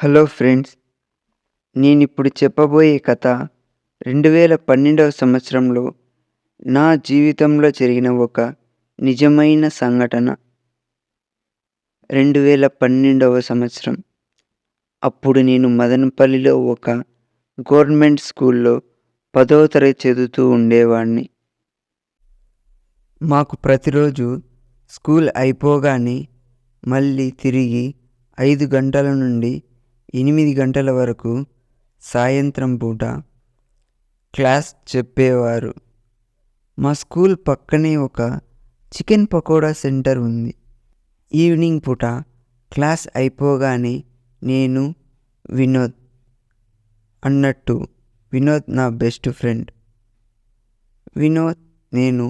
Hello friends, నేనిప్పుడు చెప్పబోయే కథ 2012వ సంవత్సరంలో నా జీవితంలో జరిగిన ఒక నిజమైన సంఘటన. 2012వ సంవత్సరం. అప్పుడు నేను మదనపల్లిలో ఒక గవర్నమెంట్ స్కూల్లో 10వ తరగతి చదువుతూ ఉండేవాడిని. మాకు ప్రతిరోజు స్కూల్ అయిపోగానే మళ్ళీ తిరిగి 5 గంటల నుండి 8 గంటల వరకు సాయంత్రం పూట క్లాస్ చెప్పేవారు. మా స్కూల్ పక్కనే ఒక చికెన్ పకోడా సెంటర్ ఉంది. ఈవినింగ్ పూట క్లాస్ అయిపోగానే నేను వినోద్ వినోద్ నా బెస్ట్ ఫ్రెండ్. వినోద్ నేను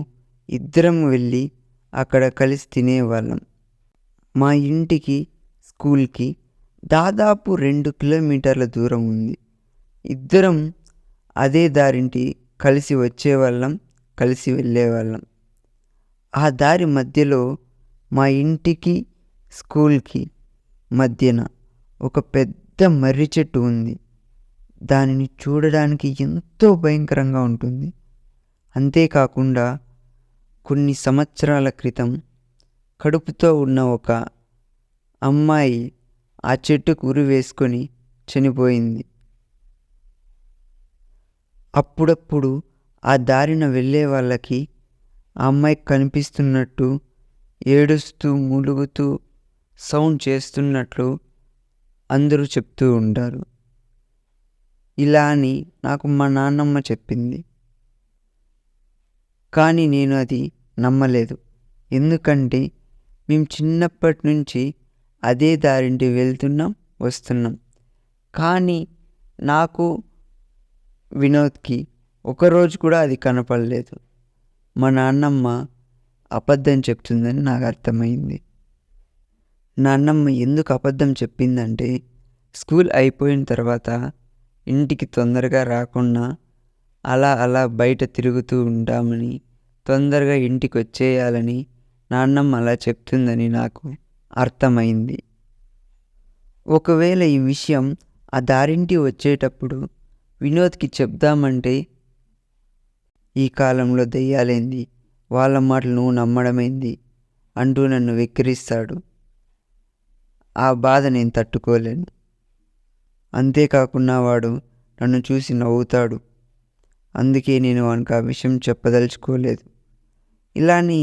ఇద్దరం వెళ్ళి అక్కడ కలిసి తినేవాళ్ళం. మా ఇంటికి స్కూల్కి దాదాపు 2 కిలోమీటర్ల దూరం ఉంది. ఇద్దరం అదే దారింటి కలిసి వచ్చేవాళ్ళం, కలిసి వెళ్ళేవాళ్ళం. ఆ దారి మధ్యలో మా ఇంటికి స్కూల్కి మధ్యన ఒక పెద్ద మర్రి చెట్టు ఉంది. దానిని చూడడానికి ఎంతో భయంకరంగా ఉంటుంది. అంతేకాకుండా కొన్ని సంవత్సరాల క్రితం కడుపుతో ఉన్న ఒక అమ్మాయి ఆ చెట్టుకు ఉరి వేసుకొని చనిపోయింది. అప్పుడప్పుడు ఆ దారిన వెళ్ళే వాళ్ళకి ఆ అమ్మాయి కనిపిస్తున్నట్టు, ఏడుస్తూ మూలుగుతూ సౌండ్ చేస్తున్నట్లు అందరూ చెప్తూ ఉంటారు. ఇలా అని నాకు మా నాన్నమ్మ చెప్పింది. కానీ నేను అది నమ్మలేదు. ఎందుకంటే మేము చిన్నప్పటి నుంచి అదే దారింటి వెళ్తున్నాం, వస్తున్నాం. కానీ నాకు, వినోద్కి ఒకరోజు కూడా అది కనపడలేదు. మా నాన్నమ్మ అబద్ధం చెప్తుందని నాకు అర్థమైంది. నాన్నమ్మ ఎందుకు అబద్ధం చెప్పిందంటే, స్కూల్ అయిపోయిన తర్వాత ఇంటికి తొందరగా రాకుండా అలా బయట తిరుగుతూ ఉంటామని, తొందరగా ఇంటికి వచ్చేయాలని నాన్నమ్మ అలా చెప్తుందని నాకు అర్థమైంది. ఒకవేళ ఈ విషయం ఆ దారింటి వచ్చేటప్పుడు వినోద్కి చెప్దామంటే, ఈ కాలంలో దెయ్యాలేంది, వాళ్ళ మాటలు నువ్వు నమ్మడమేంది అంటూ నన్ను వెక్కిరిస్తాడు. ఆ బాధ నేను తట్టుకోలేను. అంతేకాకుండా వాడు నన్ను చూసి నవ్వుతాడు. అందుకే నేను వానికి ఆ విషయం చెప్పదలుచుకోలేదు. ఇలాని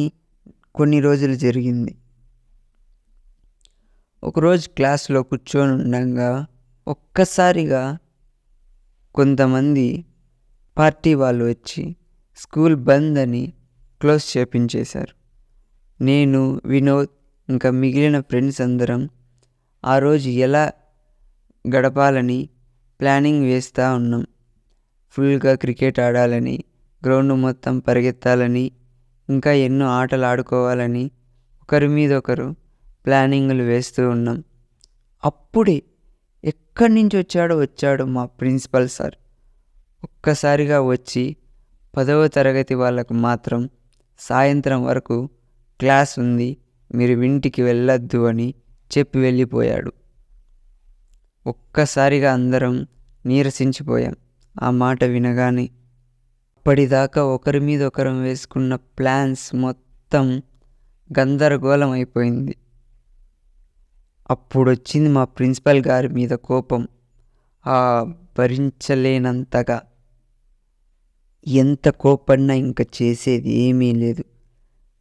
కొన్ని రోజులు జరిగింది. ఒకరోజు క్లాస్లో కూర్చొని ఉండగా ఒక్కసారిగా కొంతమంది పార్టీ వాళ్ళు వచ్చి స్కూల్ బంద్ అని క్లోజ్ చేపించేశారు. నేను, వినోద్ ఇంకా మిగిలిన ఫ్రెండ్స్ అందరం ఆ రోజు ఎలా గడపాలని ప్లానింగ్ వేస్తూ ఉన్నాం. ఫుల్గా క్రికెట్ ఆడాలని, గ్రౌండ్ మొత్తం పరిగెత్తాలని, ఇంకా ఎన్నో ఆటలు ఆడుకోవాలని ఒకరి మీద ఒకరు ప్లానింగ్లు వేస్తూ ఉన్నాం. అప్పుడే ఎక్కడి నుంచి వచ్చాడు మా ప్రిన్సిపల్ సార్. ఒక్కసారిగా వచ్చి 10వ తరగతి వాళ్ళకు మాత్రం సాయంత్రం వరకు క్లాస్ ఉంది, మీరు ఇంటికి వెళ్ళొద్దు అని చెప్పి వెళ్ళిపోయాడు. ఒక్కసారిగా అందరం నీరసించిపోయాం ఆ మాట వినగానే. అప్పటిదాకా ఒకరి మీద ఒకరం వేసుకున్న ప్లాన్స్ మొత్తం గందరగోళం అయిపోయింది. అప్పుడు వచ్చింది మా ప్రిన్సిపల్ గారి మీద కోపం. భరించలేనంతగా. ఎంత కోపడినా ఇంకా చేసేది ఏమీ లేదు.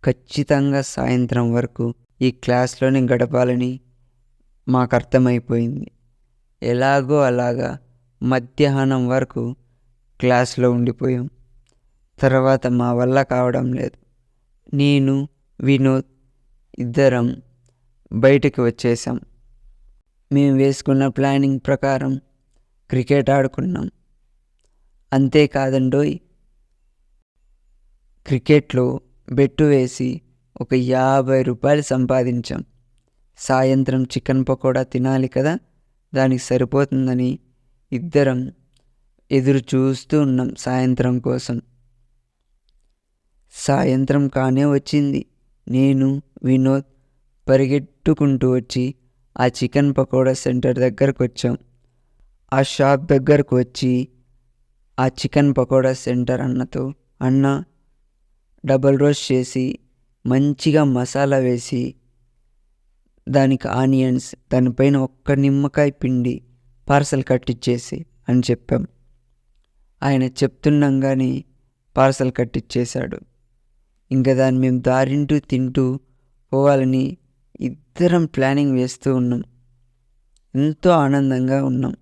ఖచ్చితంగా సాయంత్రం వరకు ఈ క్లాస్లోనే గడపాలని మాకు అర్థమైపోయింది. ఎలాగో అలాగా మధ్యాహ్నం వరకు క్లాస్లో ఉండిపోయాం. తర్వాత మా వల్ల కావడం లేదు. నేను, వినోద్ ఇద్దరం బయటకు వచ్చేసాం. మేము వేసుకున్న ప్లానింగ్ ప్రకారం క్రికెట్ ఆడుకున్నాం. అంతేకాదండోయ్, క్రికెట్లో బెట్టు వేసి ఒక 50 రూపాయలు సంపాదించాం. సాయంత్రం చికెన్ పకోడా తినాలి కదా, దానికి సరిపోతుందని ఇద్దరం ఎదురు చూస్తూ ఉన్నాం సాయంత్రం కోసం. సాయంత్రం కానే వచ్చింది. నేను, వినోద్ పరిగెట్టుకుంటూ వచ్చి ఆ చికెన్ పకోడా సెంటర్ దగ్గరకు వచ్చాం. ఆ షాప్ దగ్గరకు వచ్చి ఆ చికెన్ పకోడా సెంటర్ అన్నతో, అన్న డబల్ రోస్ట్ చేసి మంచిగా మసాలా వేసి దానికి ఆనియన్స్, దానిపైన ఒక్క నిమ్మకాయ పిండి పార్సల్ కట్టిచ్చేసి అని చెప్పాం. ఆయన చెప్తుండగానే పార్సల్ కట్టిచ్చేశాడు. ఇంకా దాన్ని మేము దారింటూ తింటూ పోవాలని ఇద్దరం ప్లానింగ్ వేస్తూ ఉన్నాం. ఎంతో ఆనందంగా ఉన్నాం.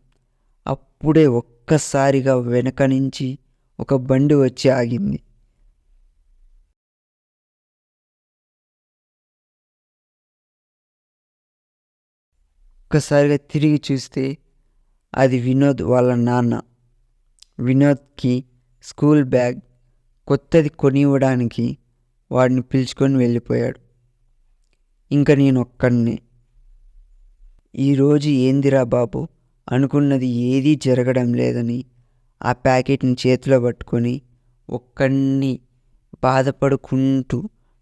అప్పుడే ఒక్కసారిగా వెనక నుంచి ఒక బండి వచ్చి ఆగింది. ఒక్కసారిగా తిరిగి చూస్తే అది వినోద్ వాళ్ళ నాన్న. వినోద్కి స్కూల్ బ్యాగ్ కొత్తది కొనివ్వడానికి వాడిని పిలుచుకొని వెళ్ళిపోయాడు. ఇంకా నేను ఒక్కడినే. ఈరోజు ఏందిరా బాబు అనుకున్నది ఏదీ జరగడం లేదని ఆ ప్యాకెట్ని చేతిలో పట్టుకొని ఒక్కడిని బాధపడుకుంటూ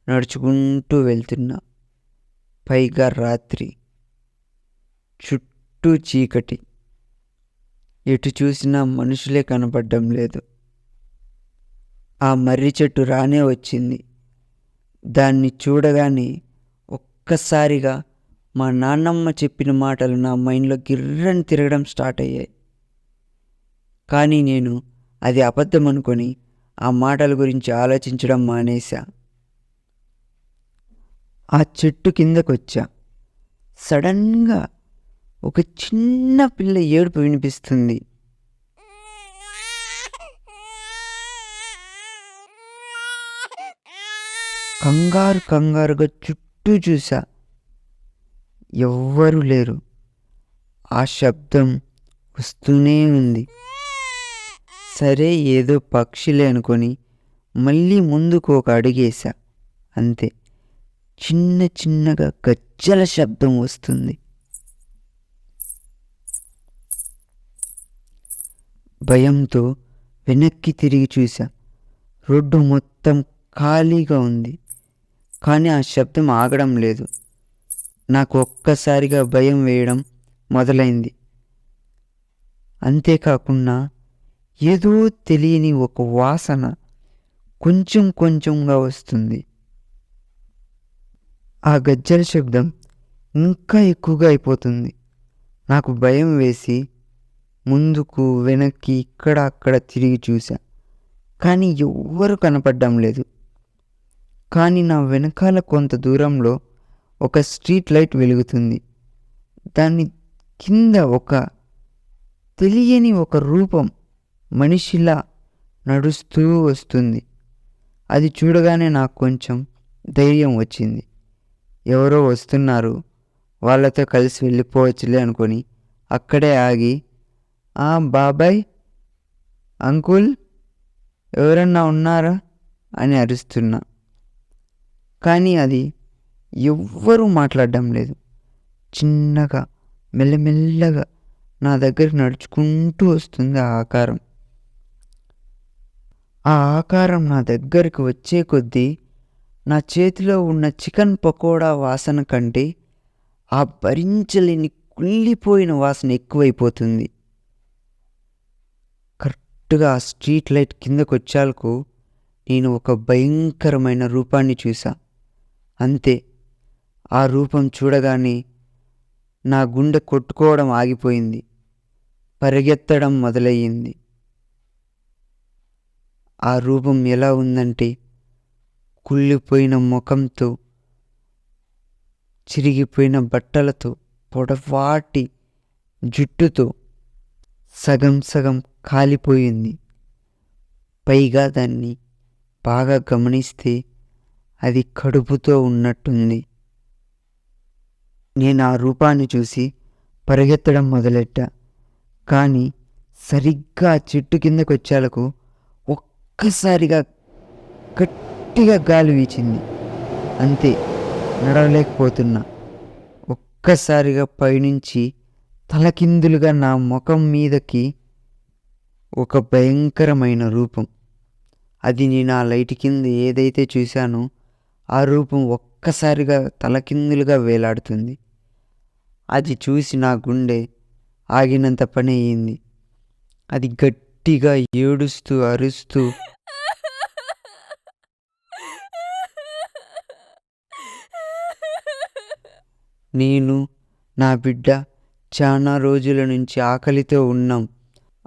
నడుచుకుంటూ వెళ్తున్నా. పైగా రాత్రి, చుట్టూ చీకటి, ఎటు చూసినా మనుషులే కనపడడం లేదు. ఆ మర్రి చెట్టు రానే వచ్చింది. దాన్ని చూడగానే ఒక్కసారిగా మా నాన్నమ్మ చెప్పిన మాటలు నా మైండ్లో గిర్రని తిరగడం స్టార్ట్ అయ్యాయి. కానీ నేను అది అబద్ధం అనుకొని ఆ మాటల గురించి ఆలోచించడం మానేశా. ఆ చెట్టు కిందకొచ్చా. సడన్గా ఒక చిన్న పిల్ల ఏడుపు వినిపిస్తుంది. కంగారుగా చుట్టూ చూసా. ఎవ్వరూ లేరు. ఆ శబ్దం వస్తూనే ఉంది. సరే ఏదో పక్షిలే అనుకొని మళ్ళీ ముందుకు ఒక అడుగేశా. అంతే, చిన్నగా గజ్జల శబ్దం వస్తుంది. భయంతో వెనక్కి తిరిగి చూసా. రోడ్డు మొత్తం ఖాళీగా ఉంది. కానీ ఆ శబ్దం ఆగడం లేదు. నాకు ఒక్కసారిగా భయం వేయడం మొదలైంది. అంతేకాకుండా ఏదో తెలియని ఒక వాసన కొంచెంగా వస్తుంది. ఆ గజ్జల శబ్దం ఇంకా ఎక్కువగా అయిపోతుంది. నాకు భయం వేసి ముందుకు వెనక్కి ఇక్కడ అక్కడ తిరిగి చూసా. కానీ ఎవ్వరూ కనపడడం లేదు. కానీ నా వెనకాల కొంత దూరంలో ఒక స్ట్రీట్ లైట్ వెలుగుతుంది. దాని కింద ఒక తెలియని ఒక రూపం మనిషిలా నడుస్తూ వస్తుంది. అది చూడగానే నాకు కొంచెం ధైర్యం వచ్చింది. ఎవరో వస్తున్నారు, వాళ్ళతో కలిసి వెళ్ళిపోవచ్చులే అనుకొని అక్కడే ఆగి, బాబాయ్, అంకుల్, ఎవరన్నా ఉన్నారా అని అరుస్తున్నా. కానీ అది ఎవ్వరూ మాట్లాడడం లేదు. చిన్నగా మెల్లమెల్లగా నా దగ్గరికి నడుచుకుంటూ వస్తుంది ఆ ఆకారం. ఆ ఆకారం నా దగ్గరికి వచ్చే కొద్దీ నా చేతిలో ఉన్న చికెన్ పకోడా వాసన కంటే ఆ భరించలేని కుళ్ళిపోయిన వాసన ఎక్కువైపోతుంది. కరెక్ట్గా ఆ స్ట్రీట్ లైట్ కిందకు వచ్చాలకు నేను ఒక భయంకరమైన రూపాన్ని చూసా. అంతే, ఆ రూపం చూడగానే నా గుండె కొట్టుకోవడం ఆగిపోయింది. పరిగెత్తడం మొదలయ్యింది. ఆ రూపం ఎలా ఉందంటే, కుళ్ళిపోయిన ముఖంతో, చిరిగిపోయిన బట్టలతో, పొడవాటి జుట్టుతో, సగం కాలిపోయింది. పైగా దాన్ని బాగా గమనిస్తే అది కడుపుతో ఉన్నట్టుంది. నేను ఆ రూపాన్ని చూసి పరిగెత్తడం మొదలెట్టా. కానీ సరిగ్గా ఆ చెట్టు కిందకు వచ్చేలకు ఒక్కసారిగా గట్టిగా గాలి వీచింది. అంతే, నడవలేకపోతున్నా. ఒక్కసారిగా పైనుంచి తలకిందులుగా నా ముఖం మీదకి ఒక భయంకరమైన రూపం. అది నేను ఆ లైట్ కింద ఏదైతే చూశానో ఆ రూపం ఒక్కసారిగా తలకిందులుగా వేలాడుతుంది. అది చూసి నా గుండె ఆగినంత పని అయింది. అది గట్టిగా ఏడుస్తూ అరుస్తూ నేను, నా బిడ్డ చాలా రోజుల నుంచి ఆకలితో ఉన్నాం.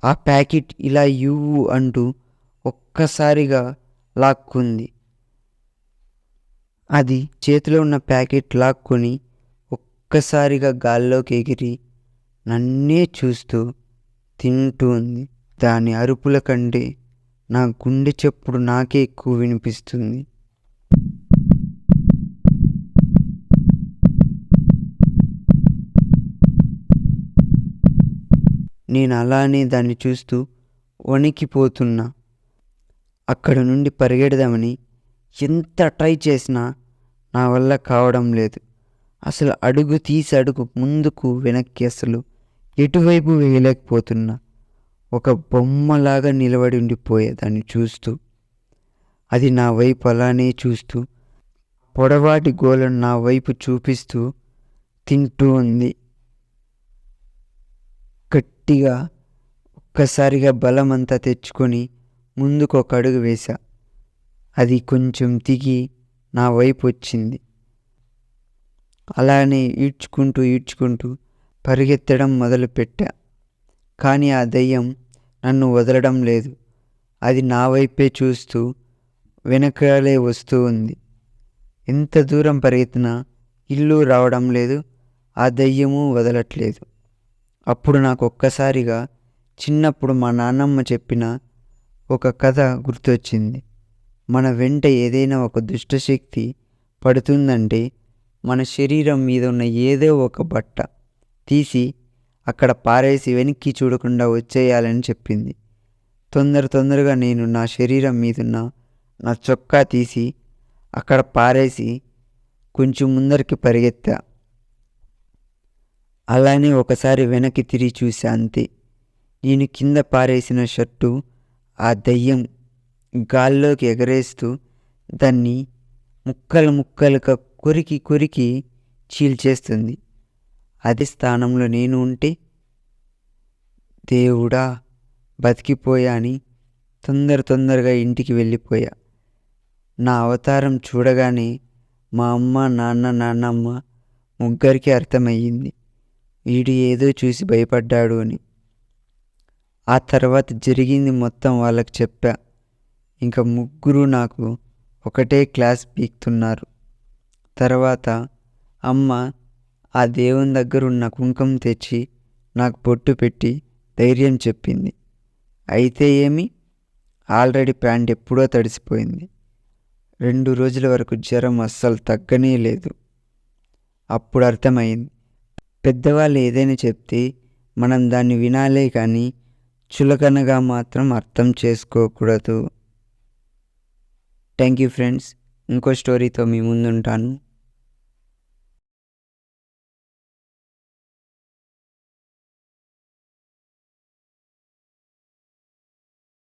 ఆ ప్యాకెట్ ఇలా ఇవ్వు అంటూ ఒక్కసారిగా లాక్కుంది. అది చేతిలో ఉన్న ప్యాకెట్ లాక్కొని ఒక్కసారిగా గాల్లోకి ఎగిరి నన్నే చూస్తూ తింటూ ఉంది. దాని అరుపుల కంటే నా గుండె చప్పుడు నాకే ఎక్కువ వినిపిస్తుంది. నేను అలానే దాన్ని చూస్తూ వణికిపోతున్నా. అక్కడ నుండి పరిగెడదామని ఎంత ట్రై చేసినా నా వల్ల కావడం లేదు. అసలు అడుగు తీసి అడుగు ముందుకు వెనక్కి అసలు ఎటువైపు వేయలేకపోతున్నా. ఒక బొమ్మలాగా నిలబడి ఉండిపోయే దాన్ని చూస్తూ. అది నా వైపు అలానే చూస్తూ పొడవాటి గోలను నా వైపు చూపిస్తూ తింటూ ఉంది. గట్టిగా ఒక్కసారిగా బలమంతా తెచ్చుకొని ముందుకు ఒక అడుగు వేశా. అది కొంచెం దిగి నా వైపు వచ్చింది. అలానే ఈడ్చుకుంటూ పరిగెత్తడం మొదలుపెట్టా. కానీ ఆ దెయ్యం నన్ను వదలడం లేదు. అది నా వైపే చూస్తూ వెనకాలే వస్తూ ఉంది. ఎంత దూరం పరిగెత్తినా ఇల్లు రావడం లేదు. ఆ దెయ్యము వదలట్లేదు. అప్పుడు నాకు ఒక్కసారిగా చిన్నప్పుడు మా నాన్నమ్మ చెప్పిన ఒక కథ గుర్తొచ్చింది. మన వెంట ఏదైనా ఒక దుష్టశక్తి పడుతుందంటే మన శరీరం మీద ఉన్న ఏదో ఒక బట్ట తీసి అక్కడ పారేసి వెనక్కి చూడకుండా వచ్చేయాలని చెప్పింది. తొందరగా నేను నా శరీరం మీదున్న నా చొక్కా తీసి అక్కడ పారేసి కొంచెం ముందరికి పరిగెత్తా. అలానే ఒకసారి వెనక్కి తిరిగి చూసా అంతే. నేను కింద పారేసిన షర్టు ఆ దయ్యం గాల్లోకి ఎగరేస్తూ దాన్ని ముక్కలుగా కొరికి చీల్చేస్తుంది. అదే స్థానంలో నేను ఉంటే దేవుడా బతికిపోయా అని తొందరగా ఇంటికి వెళ్ళిపోయా. నా అవతారం చూడగానే మా అమ్మ, నాన్నమ్మ ముగ్గురికి అర్థమయ్యింది వీడు ఏదో చూసి భయపడ్డాడు అని. ఆ తర్వాత జరిగింది మొత్తం వాళ్ళకి చెప్పా. ఇంకా ముగ్గురు నాకు ఒకటే క్లాస్ పీకుతున్నారు. తర్వాత అమ్మ ఆ దేవుని దగ్గర ఉన్న కుంకుమ తెచ్చి నాకు బొట్టు పెట్టి ధైర్యం చెప్పింది. అయితే ఏమి, ఆల్రెడీ ప్యాంట్ ఎప్పుడో తడిసిపోయింది. 2 రోజుల వరకు జ్వరం అస్సలు తగ్గనే లేదు. అప్పుడు అర్థమైంది, పెద్దవాళ్ళు ఏదైనా చెప్తే మనం దాన్ని వినాలే కానీ చులకనగా మాత్రం అర్థం చేసుకోకూడదు. Thank you friends. ఇంకో స్టోరీతో మీ ముందుంటాను.